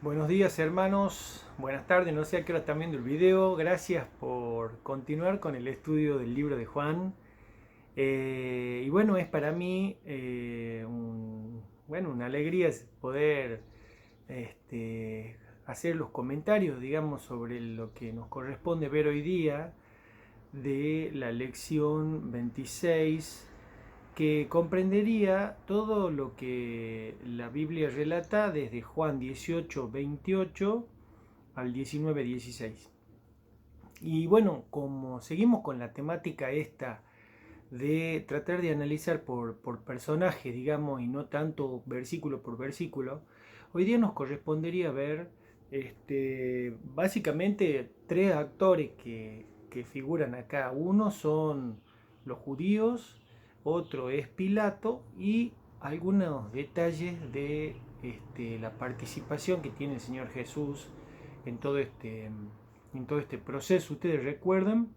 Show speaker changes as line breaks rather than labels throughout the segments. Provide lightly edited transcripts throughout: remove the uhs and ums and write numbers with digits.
Buenos días hermanos, buenas tardes, no sé a qué hora están viendo el video. Gracias por continuar con el estudio del libro de Juan. Y bueno, es para mí una alegría poder hacer los comentarios, digamos, sobre lo que nos corresponde ver hoy día de la lección 26, que comprendería todo lo que la Biblia relata desde Juan 18:28 al 19:16. Y bueno, como seguimos con la temática esta de tratar de analizar por personaje, digamos, y no tanto versículo por versículo, hoy día nos correspondería ver básicamente tres actores que figuran acá. Uno son los judíos, otro es Pilato y algunos detalles de la participación que tiene el Señor Jesús en todo este proceso. Ustedes recuerdan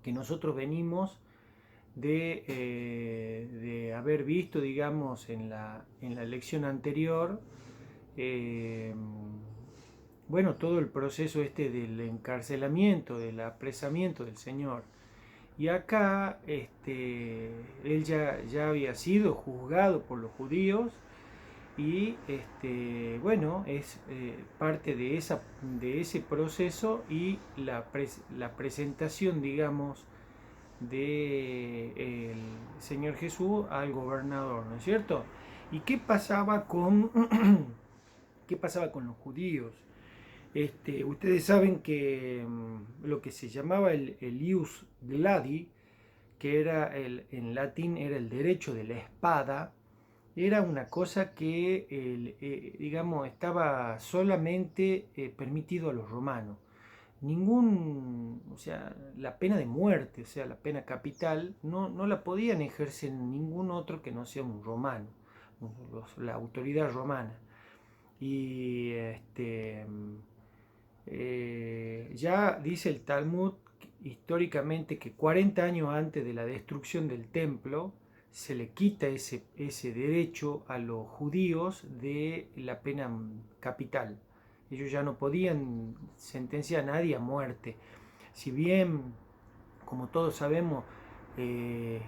que nosotros venimos de haber visto, digamos, en la lección anterior, eh, bueno, todo el proceso del encarcelamiento, del apresamiento del Señor. Y acá él ya había sido juzgado por los judíos y bueno, es parte de ese proceso y la presentación, digamos, del Señor Jesús al gobernador, ¿no es cierto? ¿Y qué pasaba con, qué pasaba con los judíos? Ustedes saben que lo que se llamaba el ius gladi, que era en latín era el derecho de la espada, era una cosa que, digamos, estaba solamente permitido a los romanos. O sea, la pena de muerte, o sea, la pena capital, no la podían ejercer ningún otro que no sea un romano, la autoridad romana. Y ya dice el Talmud históricamente que 40 años antes de la destrucción del templo se le quita ese derecho a los judíos de la pena capital. Ellos ya no podían sentenciar a nadie a muerte. Si bien, como todos sabemos, eh,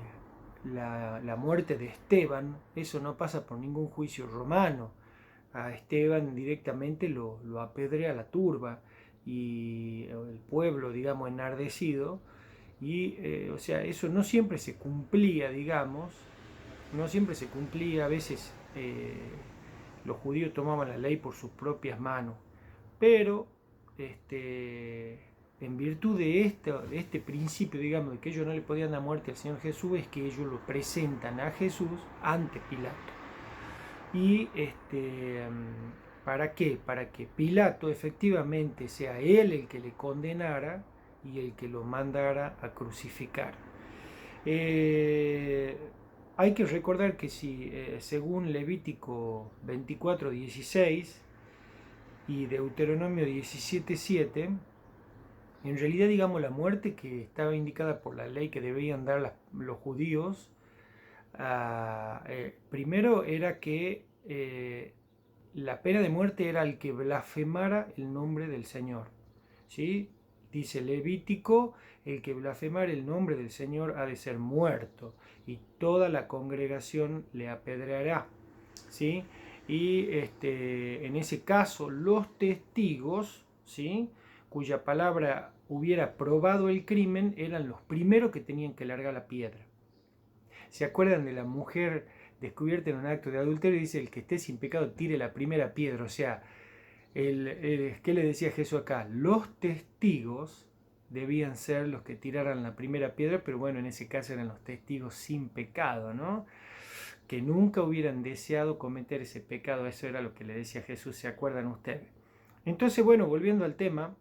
la muerte de Esteban, eso no pasa por ningún juicio romano. A Esteban directamente lo apedrea la turba y el pueblo, digamos, enardecido. Y, o sea, eso no siempre se cumplía, digamos, no siempre se cumplía. A veces los judíos tomaban la ley por sus propias manos. Pero, en virtud de este principio, digamos, de que ellos no le podían dar muerte al Señor Jesús, es que ellos lo presentan a Jesús ante Pilato. ¿Y para qué? Para que Pilato efectivamente sea él el que le condenara y el que lo mandara a crucificar. Eh, Hay que recordar que si, según Levítico 24:16 y Deuteronomio 17:7, en realidad, digamos, la muerte que estaba indicada por la ley que debían dar los judíos, primero era que la pena de muerte era el que blasfemara el nombre del Señor. ¿Sí? Dice Levítico, el que blasfemara el nombre del Señor ha de ser muerto y toda la congregación le apedreará. ¿Sí? Y en ese caso los testigos, ¿sí?, cuya palabra hubiera probado el crimen, eran los primeros que tenían que largar la piedra. ¿Se acuerdan de la mujer descubierta en un acto de adulterio? Dice, el que esté sin pecado tire la primera piedra. O sea, ¿qué le decía Jesús acá? Los testigos debían ser los que tiraran la primera piedra, pero bueno, en ese caso eran los testigos sin pecado, ¿no? Que nunca hubieran deseado cometer ese pecado. Eso era lo que le decía Jesús, ¿se acuerdan ustedes? Entonces, bueno, volviendo al tema,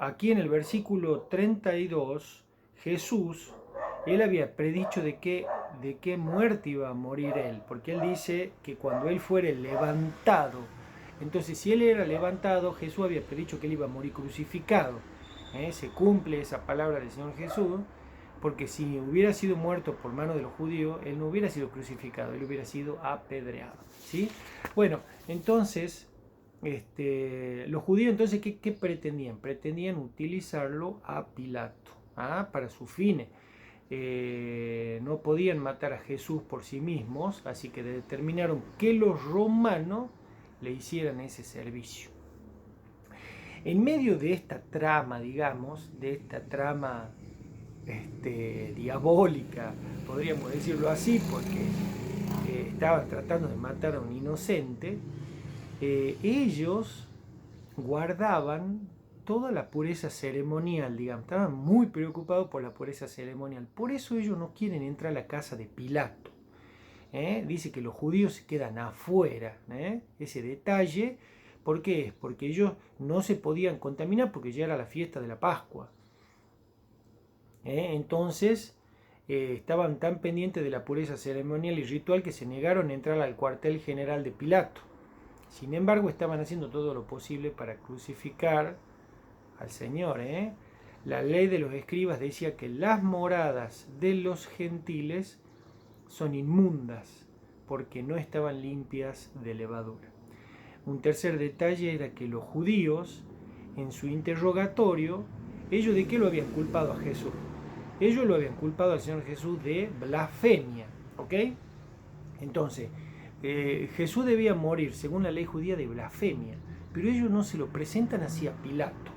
aquí en el versículo 32, Jesús, él había predicho de qué muerte iba a morir él, porque él dice que cuando él fuere levantado, entonces si él era levantado, Jesús había predicho que él iba a morir crucificado. Se cumple esa palabra del Señor Jesús, porque si hubiera sido muerto por mano de los judíos, él no hubiera sido crucificado, él hubiera sido apedreado, ¿sí? Bueno, entonces, los judíos entonces, ¿qué pretendían? Pretendían utilizarlo a Pilato, para sus fines. No podían matar a Jesús por sí mismos, así que determinaron que los romanos le hicieran ese servicio. En medio de esta trama, digamos, de esta trama diabólica, podríamos decirlo así, porque estaban tratando de matar a un inocente, ellos guardaban toda la pureza ceremonial, digamos, estaban muy preocupados por la pureza ceremonial. Por eso ellos no quieren entrar a la casa de Pilato. Dice que los judíos se quedan afuera. Ese detalle, ¿por qué es? Porque ellos no se podían contaminar porque ya era la fiesta de la Pascua. Entonces estaban tan pendientes de la pureza ceremonial y ritual que se negaron a entrar al cuartel general de Pilato. Sin embargo, estaban haciendo todo lo posible para crucificar al Señor. La ley de los escribas decía que las moradas de los gentiles son inmundas porque no estaban limpias de levadura. Un tercer detalle era que los judíos, en su interrogatorio, ¿ellos de qué lo habían culpado a Jesús? Ellos lo habían culpado al Señor Jesús de blasfemia, ¿ok? Entonces, Jesús debía morir, según la ley judía, de blasfemia, pero ellos no se lo presentan así a Pilato.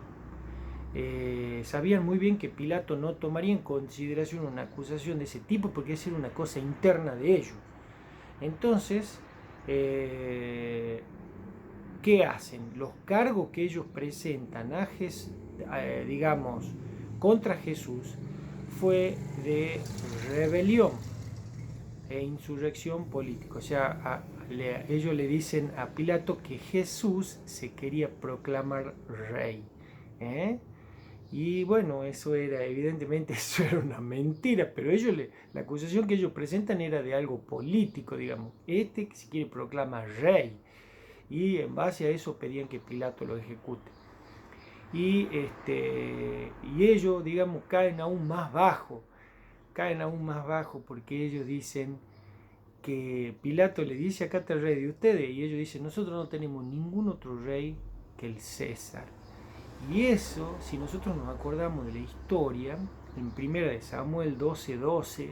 Sabían muy bien que Pilato no tomaría en consideración una acusación de ese tipo porque esa era una cosa interna de ellos. Entonces, ¿qué hacen? Los cargos que ellos presentan digamos, contra Jesús fue de rebelión e insurrección política. O sea, ellos le dicen a Pilato que Jesús se quería proclamar rey. Y bueno, evidentemente eso era una mentira, pero la acusación que ellos presentan era de algo político, digamos. Que se quiere proclamar rey. Y en base a eso pedían que Pilato lo ejecute. Y ellos, digamos, caen aún más bajo porque ellos dicen que Pilato le dice: acá está el rey de ustedes, y ellos dicen: nosotros no tenemos ningún otro rey que el César. Y eso, si nosotros nos acordamos de la historia, en 1 de Samuel 12:12,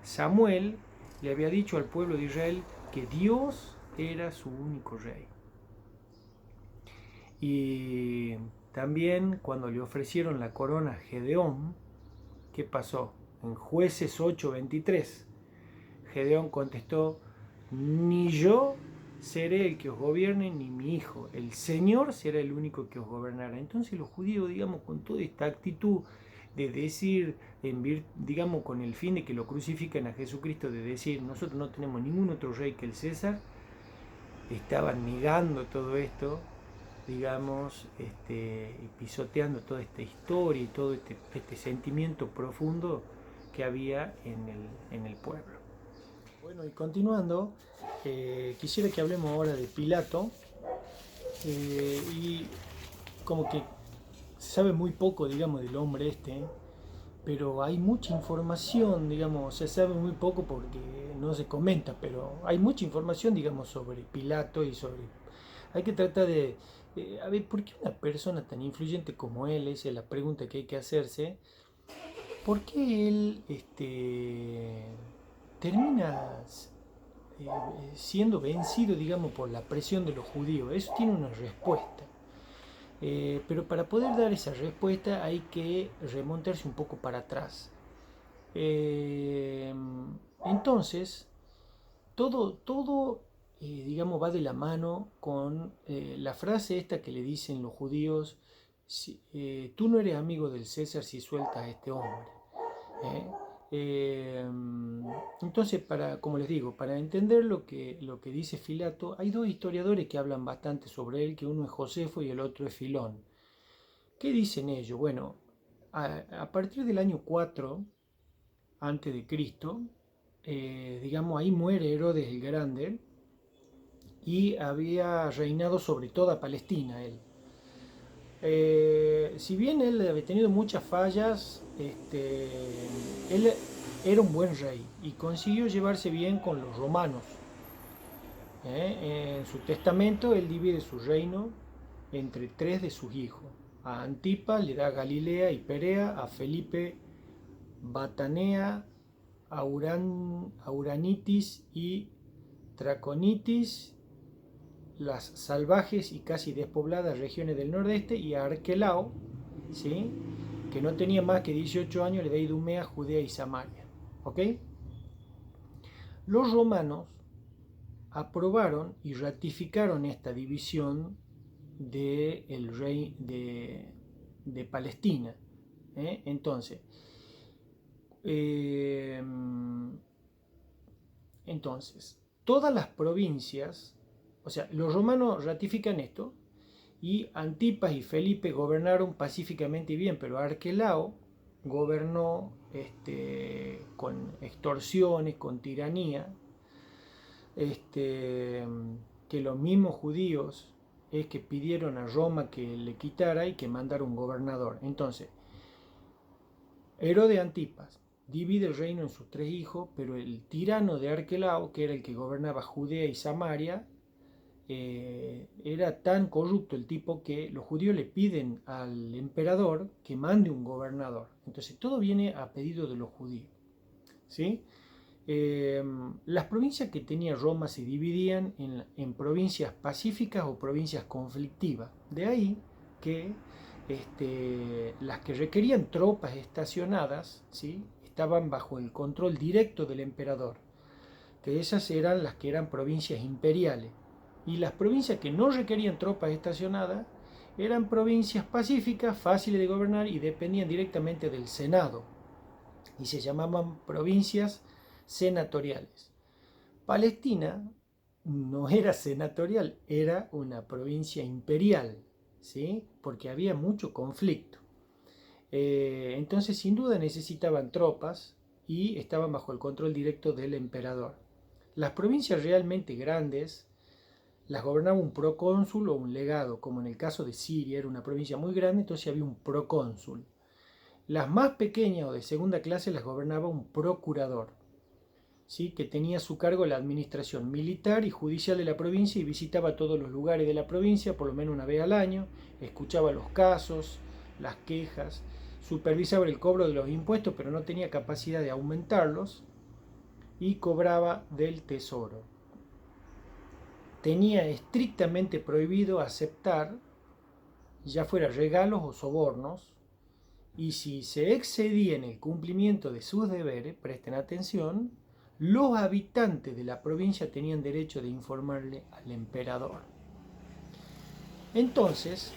Samuel le había dicho al pueblo de Israel que Dios era su único rey. Y también cuando le ofrecieron la corona a Gedeón, ¿qué pasó? En Jueces 8:23, Gedeón contestó: ni yo seré el que os gobierne, ni mi hijo, el Señor será el único que os gobernará. Entonces los judíos, digamos, con toda esta actitud de decir, digamos, con el fin de que lo crucifiquen a Jesucristo, de decir: nosotros no tenemos ningún otro rey que el César, estaban negando todo esto, digamos, pisoteando toda esta historia y todo este sentimiento profundo que había en el pueblo. Bueno, y continuando, quisiera que hablemos ahora de Pilato, y como que se sabe muy poco, digamos, del hombre pero hay mucha información, digamos, se sabe muy poco porque no se comenta, pero hay mucha información, digamos, sobre Pilato y hay que tratar de, a ver, ¿por qué una persona tan influyente como él, esa es la pregunta que hay que hacerse? ¿Por qué él termina siendo vencido, digamos, por la presión de los judíos? Eso tiene una respuesta. Pero para poder dar esa respuesta hay que remontarse un poco para atrás. Entonces, todo digamos, va de la mano con la frase esta que le dicen los judíos: tú no eres amigo del César si sueltas a este hombre. Entonces, como les digo, para entender lo que dice Pilato, hay dos historiadores que hablan bastante sobre él, que uno es Josefo y el otro es Filón. ¿Qué dicen ellos? Bueno, a partir del año 4 antes de Cristo, digamos, ahí muere Herodes el Grande y había reinado sobre toda Palestina él. Si bien él había tenido muchas fallas, él era un buen rey y consiguió llevarse bien con los romanos. En su testamento él divide su reino entre tres de sus hijos. A Antipas le da Galilea y Perea, a Felipe Batanea, Auranitis y Traconitis, las salvajes y casi despobladas regiones del nordeste, y a Arquelao, ¿sí?, que no tenía más que 18 años, le da Idumea, Judea y Samaria. ¿Ok? Los romanos aprobaron y ratificaron esta división del rey de Palestina. Entonces, eh, todas las provincias, o sea, los romanos ratifican esto y Antipas y Felipe gobernaron pacíficamente y bien, pero Arquelao gobernó con extorsiones, con tiranía, que los mismos judíos es que pidieron a Roma que le quitara y que mandara un gobernador. Entonces, Herodes Antipas divide el reino en sus tres hijos, pero el tirano de Arquelao, que era el que gobernaba Judea y Samaria, era tan corrupto el tipo que los judíos le piden al emperador que mande un gobernador. Entonces todo viene a pedido de los judíos, ¿sí? Las provincias que tenía Roma se dividían en provincias pacíficas o provincias conflictivas. De ahí que las que requerían tropas estacionadas, ¿sí?, estaban bajo el control directo del emperador, que esas eran las que eran provincias imperiales. Y las provincias que no requerían tropas estacionadas eran provincias pacíficas, fáciles de gobernar y dependían directamente del Senado. Y se llamaban provincias senatoriales. Palestina no era senatorial, era una provincia imperial, ¿sí?, porque había mucho conflicto. Entonces, sin duda necesitaban tropas y estaban bajo el control directo del emperador. Las provincias realmente grandes las gobernaba un procónsul o un legado, como en el caso de Siria, era una provincia muy grande, entonces había un procónsul. Las más pequeñas o de segunda clase las gobernaba un procurador, ¿sí?, que tenía a su cargo la administración militar y judicial de la provincia y visitaba todos los lugares de la provincia por lo menos una vez al año, escuchaba los casos, las quejas, supervisaba el cobro de los impuestos, pero no tenía capacidad de aumentarlos, y cobraba del tesoro. Tenía estrictamente prohibido aceptar, ya fuera regalos o sobornos, y si se excedía en el cumplimiento de sus deberes, presten atención, los habitantes de la provincia tenían derecho de informarle al emperador. Entonces,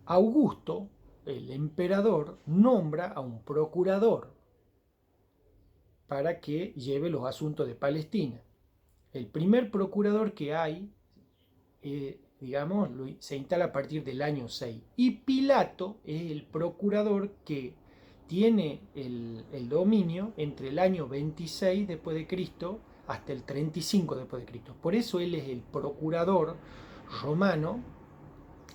Augusto, el emperador, nombra a un procurador para que lleve los asuntos de Palestina. El primer procurador que hay, digamos, se instala a partir del año 6. Y Pilato es el procurador que tiene el dominio entre el año 26 después de Cristo hasta el 35 después de Cristo. Por eso él es el procurador romano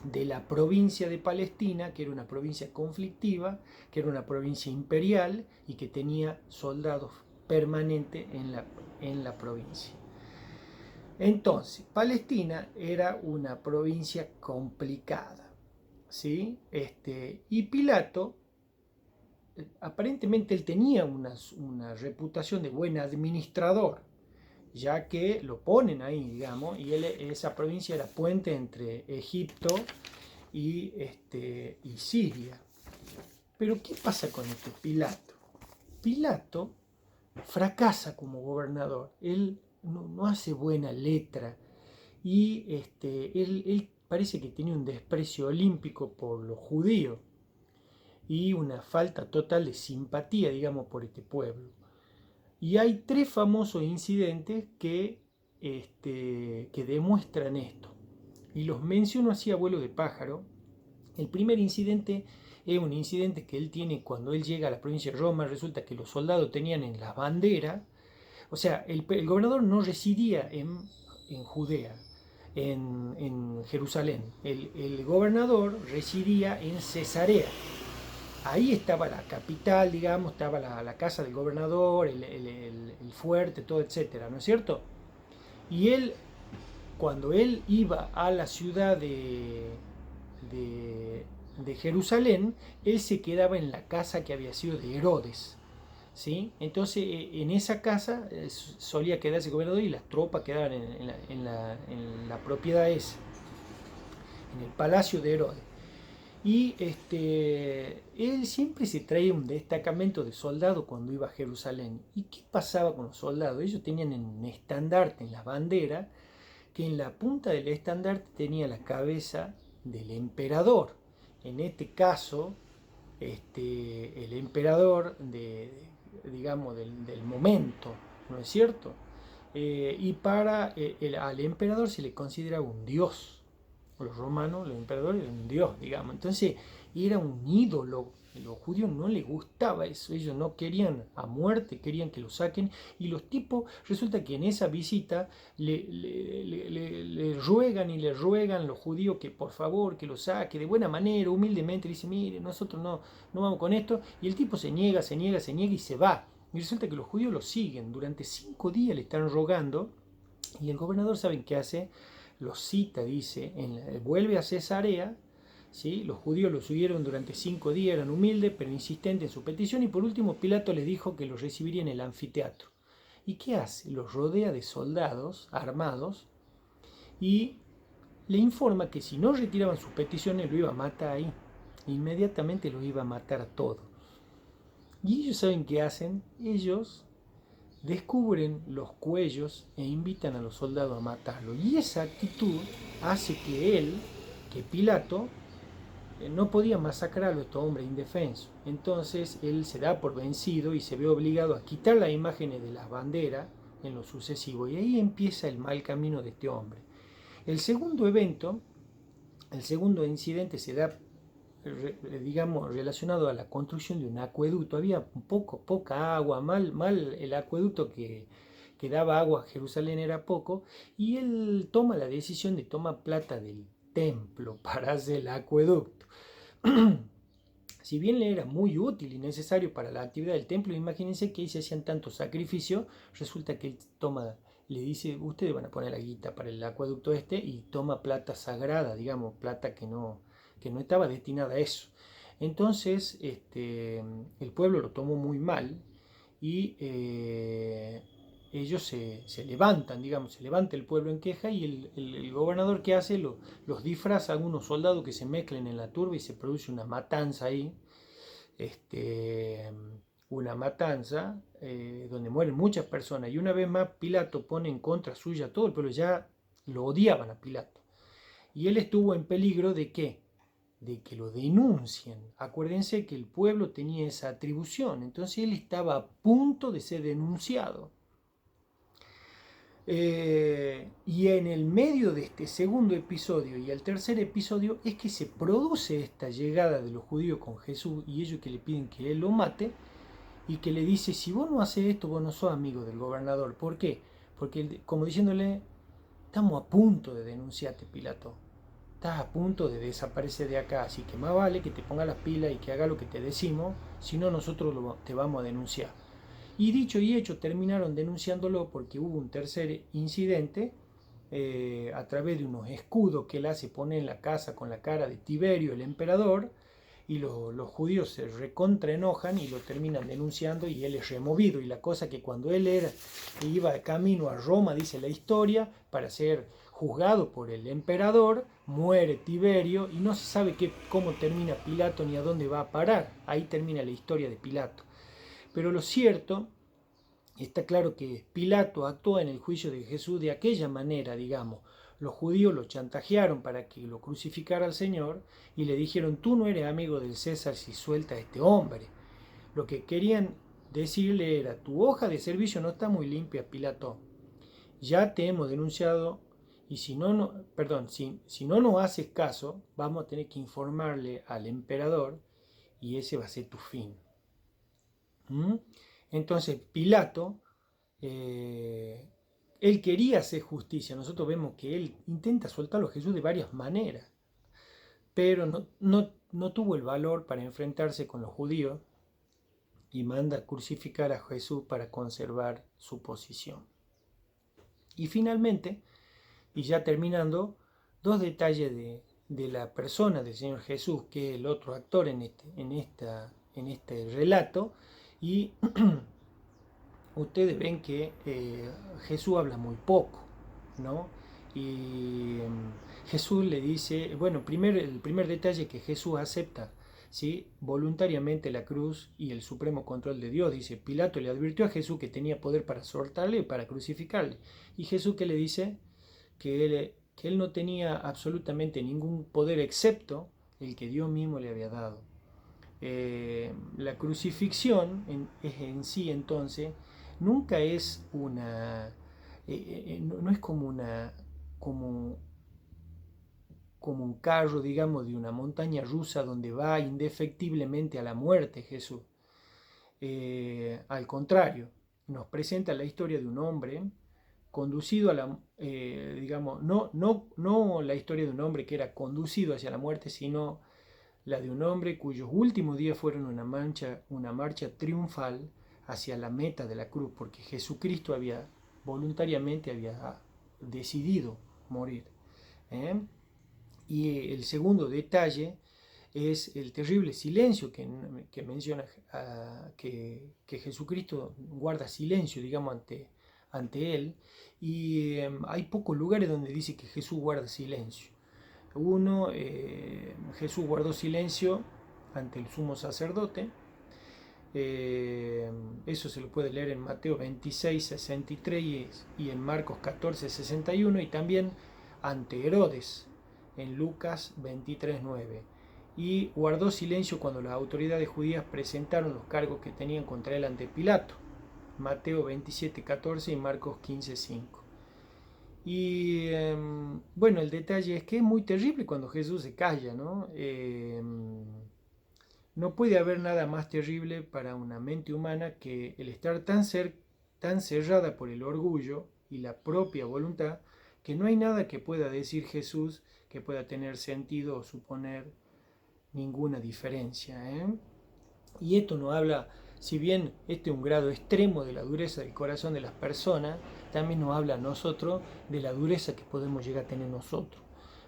de la provincia de Palestina, que era una provincia conflictiva, que era una provincia imperial y que tenía soldados permanentes en la provincia. Entonces, Palestina era una provincia complicada, ¿sí? Y Pilato, aparentemente él tenía una reputación de buen administrador, ya que lo ponen ahí, digamos, y esa provincia era puente entre Egipto y Siria. Pero ¿qué pasa con este Pilato? Pilato fracasa como gobernador, él no hace buena letra y él parece que tenía un desprecio olímpico por los judíos y una falta total de simpatía, digamos, por este pueblo. Y hay tres famosos incidentes que demuestran esto. Y los menciono así a vuelo de pájaro. El primer incidente es un incidente que él tiene cuando él llega a la provincia de Roma. Resulta que los soldados tenían en las banderas, o sea, el gobernador no residía en Judea. en Jerusalén. El gobernador residía en Cesarea. Ahí estaba la capital, digamos, estaba la casa del gobernador, el fuerte, todo, etcétera, ¿no es cierto? Y él, cuando él iba a la ciudad de, de Jerusalén, él se quedaba en la casa que había sido de Herodes. ¿Sí? Entonces en esa casa solía quedarse el gobernador y las tropas quedaban en la propiedad esa, en el palacio de Herodes. Y él siempre se traía un destacamento de soldados cuando iba a Jerusalén. ¿Y qué pasaba con los soldados? Ellos tenían en un estandarte, en la bandera, que en la punta del estandarte tenía la cabeza del emperador. En este caso, el emperador digamos, del momento, ¿no es cierto? Y para al emperador se le considera un dios. Los romanos, los emperadores eran un dios, digamos. Entonces era un ídolo. A los judíos no les gustaba eso, ellos no querían a muerte, querían que lo saquen. Y los tipos, resulta que en esa visita le ruegan y le ruegan los judíos que por favor, que lo saque de buena manera, humildemente. Le dice, mire, nosotros no vamos con esto. Y el tipo se niega, se niega, se niega y se va. Y resulta que los judíos lo siguen. Durante 5 días le están rogando. Y el gobernador, ¿saben qué hace? Los cita, dice, vuelve a Cesarea. ¿Sí? Los judíos lo subieron durante 5 días, eran humildes pero insistentes en su petición, y por último Pilato les dijo que los recibiría en el anfiteatro. ¿Y qué hace? Los rodea de soldados armados y le informa que si no retiraban sus peticiones lo iba a matar ahí. Inmediatamente los iba a matar a todos. ¿Y ellos saben qué hacen? Ellos descubren los cuellos e invitan a los soldados a matarlo. Y esa actitud hace que Pilato, no podía masacrar a este hombre indefenso. Entonces él se da por vencido y se ve obligado a quitar las imágenes de las banderas en lo sucesivo. Y ahí empieza el mal camino de este hombre. El segundo evento, el segundo incidente se da, digamos, relacionado a la construcción de un acueducto. Había poca agua, mal el acueducto que daba agua a Jerusalén era poco, y él toma la decisión de tomar plata del templo para hacer el acueducto. Si bien le era muy útil y necesario para la actividad del templo, imagínense que ahí se hacían tantos sacrificios, resulta que él le dice, ustedes van a poner la guita para el acueducto y toma plata sagrada, digamos, plata que no estaba destinada a eso. Entonces, el pueblo lo tomó muy mal y ellos se levantan, digamos, se levanta el pueblo en queja y el gobernador que hace los disfraza a algunos soldados que se mezclen en la turba y se produce una matanza ahí, una matanza donde mueren muchas personas. Y una vez más Pilato pone en contra suya a todo el pueblo, ya lo odiaban a Pilato. Y él estuvo en peligro de ¿qué? De que lo denuncien. Acuérdense que el pueblo tenía esa atribución, entonces él estaba a punto de ser denunciado. Y en el medio de este segundo episodio y el tercer episodio es que se produce esta llegada de los judíos con Jesús y ellos que le piden que él lo mate y que le dice, si vos no haces esto, vos no sos amigo del gobernador. ¿Por qué? Porque como diciéndole, estamos a punto de denunciarte, Pilato. Estás a punto de desaparecer de acá, así que más vale que te ponga las pilas y que haga lo que te decimos, si no nosotros te vamos a denunciar. Y dicho y hecho, terminaron denunciándolo porque hubo un tercer incidente a través de unos escudos que él hace poner en la casa con la cara de Tiberio, el emperador, y los judíos se recontra enojan y lo terminan denunciando y él es removido. Y la cosa que cuando él iba de camino a Roma, dice la historia, para ser juzgado por el emperador, muere Tiberio y no se sabe cómo termina Pilato ni a dónde va a parar. Ahí termina la historia de Pilato. Pero lo cierto, está claro que Pilato actuó en el juicio de Jesús de aquella manera, digamos. Los judíos lo chantajearon para que lo crucificara al Señor y le dijeron, tú no eres amigo del César si suelta a este hombre. Lo que querían decirle era, tu hoja de servicio no está muy limpia, Pilato. Ya te hemos denunciado y si no nos haces caso, vamos a tener que informarle al emperador y ese va a ser tu fin. Entonces Pilato él quería hacer justicia. Nosotros vemos que él intenta soltarlo a Jesús de varias maneras, pero no tuvo el valor para enfrentarse con los judíos y manda a crucificar a Jesús para conservar su posición. Y finalmente, y ya terminando, dos detalles de la persona del Señor Jesús, que es el otro actor en este relato, y ustedes ven que Jesús habla muy poco, ¿no? Y Jesús le dice, bueno, el primer detalle que Jesús acepta, ¿sí?, voluntariamente la cruz y el supremo control de Dios. Dice, Pilato le advirtió a Jesús que tenía poder para soltarle y para crucificarle. Y Jesús, ¿qué le dice? Que él no tenía absolutamente ningún poder excepto el que Dios mismo le había dado. La crucifixión en sí, entonces, nunca es no es como un carro, digamos, de una montaña rusa donde va indefectiblemente a la muerte Jesús. Al contrario, nos presenta la historia de un hombre conducido a la, digamos, no la historia de un hombre que era conducido hacia la muerte, sino la de un hombre cuyos últimos días fueron una marcha triunfal hacia la meta de la cruz, porque Jesucristo voluntariamente había decidido morir. ¿eh? Y el segundo detalle es el terrible silencio que menciona, que Jesucristo guarda silencio, digamos, ante él, y hay pocos lugares donde dice que Jesús guarda silencio. Uno, Jesús guardó silencio ante el sumo sacerdote. Eso se lo puede leer en Mateo 26, 63 y en Marcos 14, 61, y también ante Herodes en Lucas 23, 9. Y guardó silencio cuando las autoridades judías presentaron los cargos que tenían contra él ante Pilato. Mateo 27, 14 y Marcos 15, 5. Y bueno, el detalle es que es muy terrible cuando Jesús se calla, ¿no? No puede haber nada más terrible para una mente humana que el estar tan cerrada por el orgullo y la propia voluntad, que no hay nada que pueda decir Jesús que pueda tener sentido o suponer ninguna diferencia. Y esto nos habla, si bien este es un grado extremo de la dureza del corazón de las personas, también nos habla a nosotros de la dureza que podemos llegar a tener nosotros.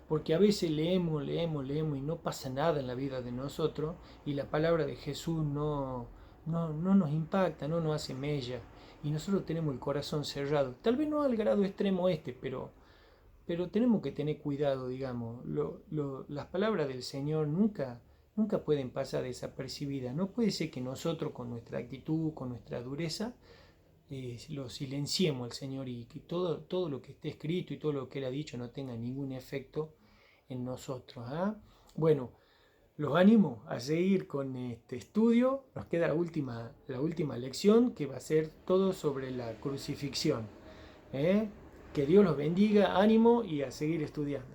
Porque a veces leemos y no pasa nada en la vida de nosotros, y la palabra de Jesús no nos impacta, no nos hace mella, y nosotros tenemos el corazón cerrado. Tal vez no al grado extremo pero tenemos que tener cuidado, digamos. Las palabras del Señor nunca pueden pasar desapercibidas. No puede ser que nosotros con nuestra actitud, con nuestra dureza, lo silenciemos al Señor y que todo lo que esté escrito y todo lo que Él ha dicho no tenga ningún efecto en nosotros. Bueno, los animo a seguir con este estudio. Nos queda la última lección, que va a ser todo sobre la crucifixión. Que Dios los bendiga, ánimo y a seguir estudiando.